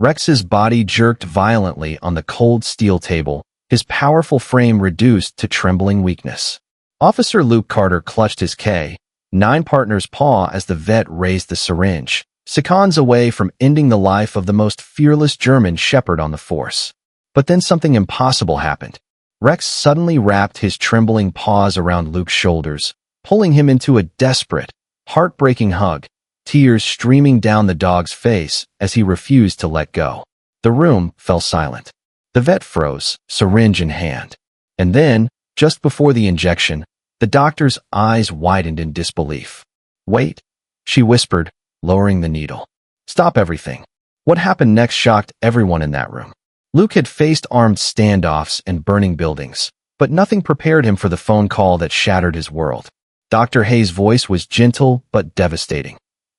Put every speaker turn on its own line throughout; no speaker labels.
Rex's body jerked violently on the cold steel table, his powerful frame reduced to trembling weakness. Officer Luke Carter clutched his K-9 partner's paw as the vet raised the syringe, seconds away from ending the life of the most fearless German shepherd on the force. But then something impossible happened. Rex suddenly wrapped his trembling paws around Luke's shoulders, pulling him into a desperate, heartbreaking hug, tears streaming down the dog's face as he refused to let go. The room fell silent. The vet froze, syringe in hand. And then, just before the injection, the doctor's eyes widened in disbelief. "Wait," she whispered, lowering the needle. "Stop everything." What happened next shocked everyone in that room. Luke had faced armed standoffs and burning buildings, but nothing prepared him for the phone call that shattered his world. Dr. Hayes' voice was gentle but devastating.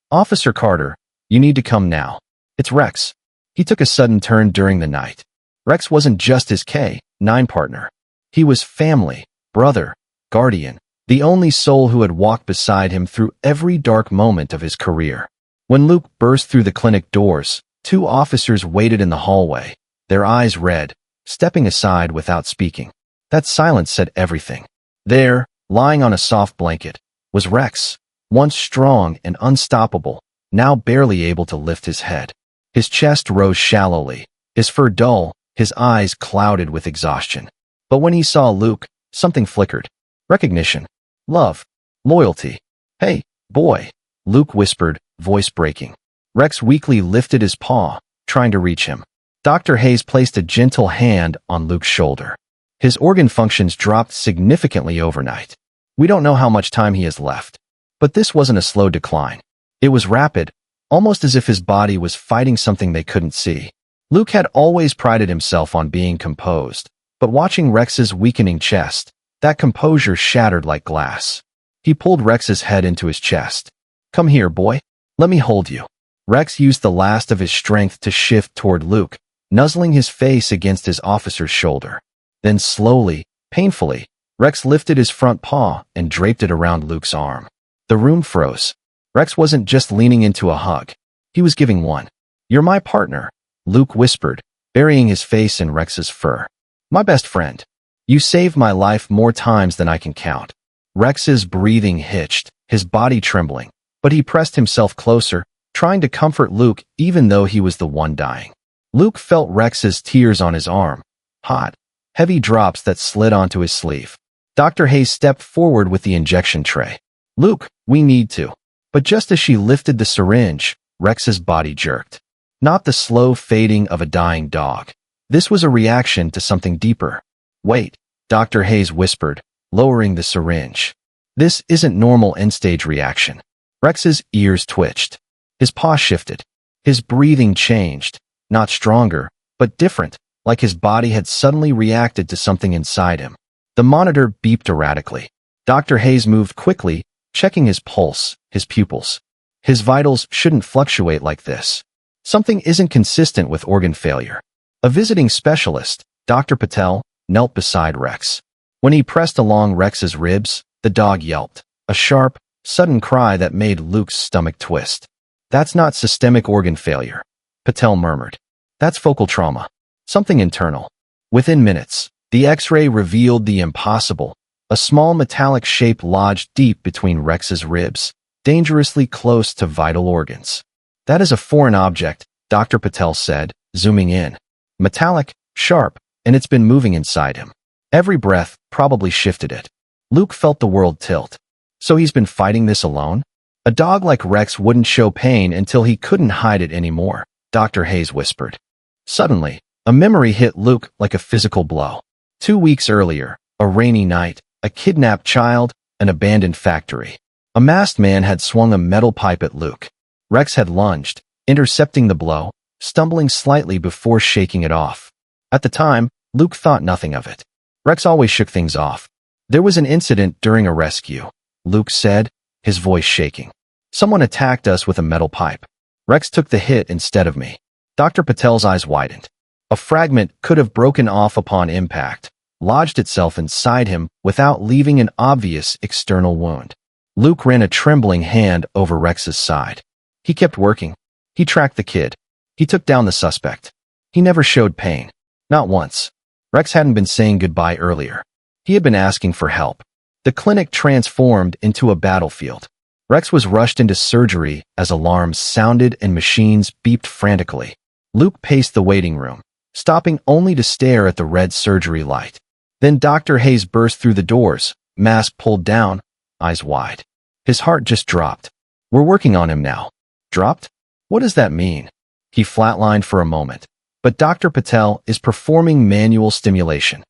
"Officer Carter, you need to come now. It's Rex." He took a sudden turn during the night. Rex wasn't just his K-9 partner. He was family, brother, guardian, the only soul who had walked beside him through every dark moment of his career. When Luke burst through the clinic doors, two officers waited in the hallway, their eyes red, stepping aside without speaking. That silence said everything. There, lying on a soft blanket, was Rex, once strong and unstoppable, now barely able to lift his head. His chest rose shallowly, his fur dull, his eyes clouded with exhaustion. But when he saw Luke, something flickered. Recognition. Love. Loyalty. "Hey, boy," Luke whispered, voice breaking. Rex weakly lifted his paw, trying to reach him. Dr. Hayes placed a gentle hand on Luke's shoulder. "His organ functions dropped significantly overnight. We don't know how much time he has left." But this wasn't a slow decline. It was rapid, almost as if his body was fighting something they couldn't see. Luke had always prided himself on being composed, but watching Rex's weakening chest, that composure shattered like glass. He pulled Rex's head into his chest. "Come here, boy. Let me hold you." Rex used the last of his strength to shift toward Luke, nuzzling his face against his officer's shoulder. Then slowly, painfully, Rex lifted his front paw and draped it around Luke's arm. The room froze. Rex wasn't just leaning into a hug. He was giving one. "You're my partner," Luke whispered, burying his face in Rex's fur. "My best friend. You saved my life more times than I can count." Rex's breathing hitched, his body trembling, but he pressed himself closer, trying to comfort Luke even though he was the one dying. Luke felt Rex's tears on his arm, hot, heavy drops that slid onto his sleeve. Dr. Hayes stepped forward with the injection tray. "Luke, we need to." But just as she lifted the syringe, Rex's body jerked. Not the slow fading of a dying dog. This was a reaction to something deeper. "Wait," Dr. Hayes whispered, lowering the syringe. "This isn't normal end-stage reaction." Rex's ears twitched. His paw shifted. His breathing changed, not stronger, but different, like his body had suddenly reacted to something inside him. The monitor beeped erratically. Dr. Hayes moved quickly, checking his pulse, his pupils. His vitals shouldn't fluctuate like this. Something isn't consistent with organ failure. A visiting specialist, Dr. Patel, knelt beside Rex. When he pressed along Rex's ribs, the dog yelped, a sharp, sudden cry that made Luke's stomach twist. "That's not systemic organ failure," Patel murmured. "That's focal trauma. Something internal." Within minutes, the X-ray revealed the impossible. A small metallic shape lodged deep between Rex's ribs, dangerously close to vital organs. "That is a foreign object," Dr. Patel said, zooming in. "Metallic, sharp, and it's been moving inside him. Every breath probably shifted it." Luke felt the world tilt. So he's been fighting this alone? A dog like Rex wouldn't show pain until he couldn't hide it anymore, Dr. Hayes whispered. Suddenly, a memory hit Luke like a physical blow. 2 weeks earlier, a rainy night, a kidnapped child, an abandoned factory. A masked man had swung a metal pipe at Luke. Rex had lunged, intercepting the blow, stumbling slightly before shaking it off. At the time, Luke thought nothing of it. Rex always shook things off. "There was an incident during a rescue," Luke said, his voice shaking. "Someone attacked us with a metal pipe. Rex took the hit instead of me." Dr. Patel's eyes widened. A fragment could have broken off upon impact, lodged itself inside him without leaving an obvious external wound. Luke ran a trembling hand over Rex's side. He kept working. He tracked the kid. He took down the suspect. He never showed pain. Not once. Rex hadn't been saying goodbye earlier. He had been asking for help. The clinic transformed into a battlefield. Rex was rushed into surgery as alarms sounded and machines beeped frantically. Luke paced the waiting room, stopping only to stare at the red surgery light. Then Dr. Hayes burst through the doors, mask pulled down, eyes wide. His heart just dropped. We're working on him now. Dropped? What does that mean? He flatlined for a moment. But Dr. Patel is performing manual stimulation.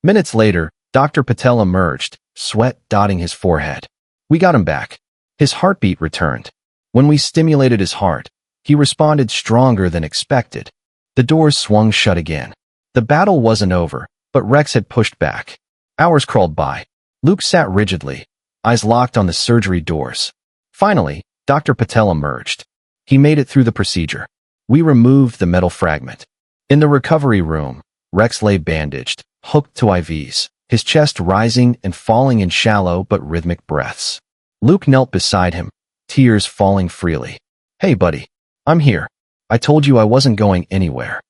Minutes later, Dr. Patel emerged, sweat dotting his forehead. We got him back. His heartbeat returned. When we stimulated his heart, he responded stronger than expected. The doors swung shut again. The battle wasn't over, but Rex had pushed back. Hours crawled by. Luke sat rigidly, eyes locked on the surgery doors. Finally, Dr. Patel emerged. He made it through the procedure. We removed the metal fragment. In the recovery room, Rex lay bandaged, hooked to IVs, his chest rising and falling in shallow but rhythmic breaths. Luke knelt beside him, tears falling freely. Hey, buddy. I'm here. I told you I wasn't going anywhere.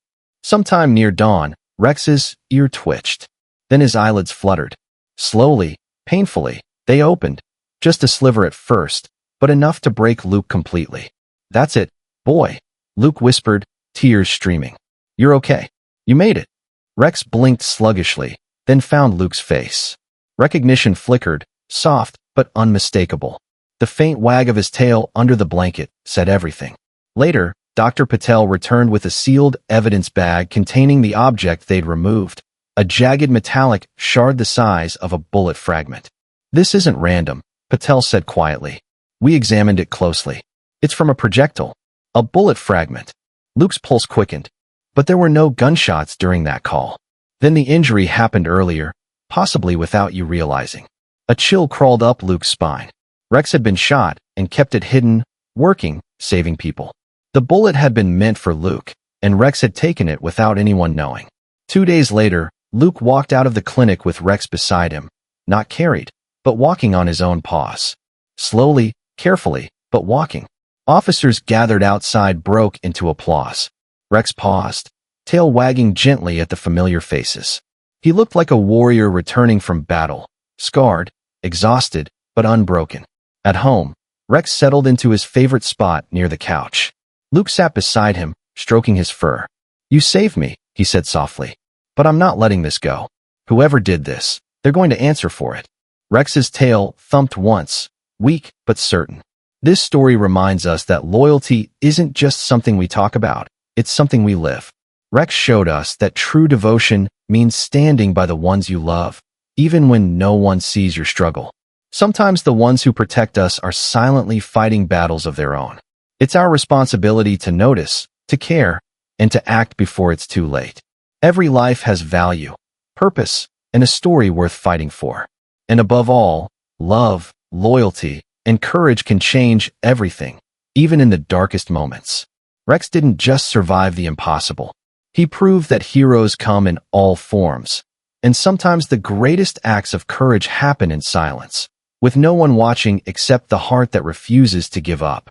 Sometime near dawn, Rex's ear twitched. Then his eyelids fluttered. Slowly, painfully, they opened. Just a sliver at first, but enough to break Luke completely. That's it, boy, Luke whispered, tears streaming. You're okay. You made it. Rex blinked sluggishly, then found Luke's face. Recognition flickered, soft but unmistakable. The faint wag of his tail under the blanket said everything. Later, Dr. Patel returned with a sealed evidence bag containing the object they'd removed, a jagged metallic shard the size of a bullet fragment. This isn't random, Patel said quietly. We examined it closely. It's from a projectile. A bullet fragment. Luke's pulse quickened. But there were no gunshots during that call. Then the injury happened earlier, possibly without you realizing. A chill crawled up Luke's spine. Rex had been shot and kept it hidden, working, saving people. The bullet had been meant for Luke, and Rex had taken it without anyone knowing. 2 days later, Luke walked out of the clinic with Rex beside him, not carried, but walking on his own paws. Slowly, carefully, but walking. Officers gathered outside broke into applause. Rex paused, tail wagging gently at the familiar faces. He looked like a warrior returning from battle, scarred, exhausted, but unbroken. At home, Rex settled into his favorite spot near the couch. Luke sat beside him, stroking his fur. You saved me, he said softly. But I'm not letting this go. Whoever did this, they're going to answer for it. Rex's tail thumped once, weak but certain. This story reminds us that loyalty isn't just something we talk about, it's something we live. Rex showed us that true devotion means standing by the ones you love, even when no one sees your struggle. Sometimes the ones who protect us are silently fighting battles of their own. It's our responsibility to notice, to care, and to act before it's too late. Every life has value, purpose, and a story worth fighting for. And above all, love, loyalty, and courage can change everything, even in the darkest moments. Rex didn't just survive the impossible. He proved that heroes come in all forms, and sometimes the greatest acts of courage happen in silence, with no one watching except the heart that refuses to give up.